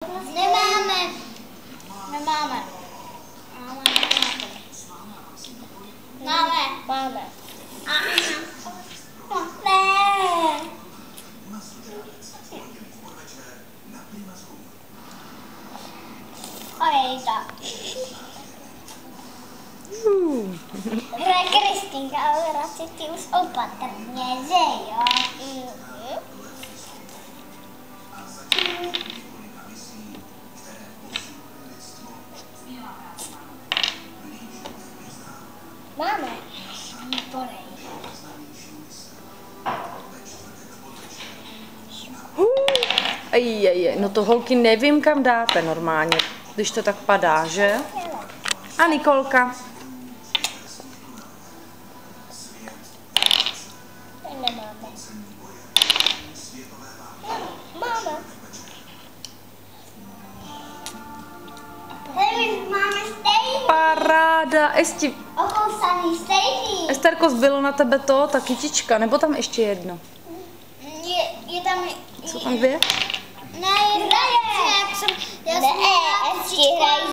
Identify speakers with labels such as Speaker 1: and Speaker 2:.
Speaker 1: Nemáme. Nemáme. Máme. Máme. Ne. Ojejda. Hraje Kristýnka, ale radši ty už opatrně, že jo? Máme. Výborný.
Speaker 2: No to holky nevím, kam dáte normálně, když to tak padá, že? A Nikolka?
Speaker 1: Nemáme. Máme. Máme stejný.
Speaker 2: Paráda,
Speaker 1: Okousaný stejný.
Speaker 2: Esterko, zbylo na tebe to, ta kytička, nebo tam ještě jedno?
Speaker 1: Je tam...
Speaker 2: Jsou tam dvě?
Speaker 1: Ne, jedna je. Já jsem...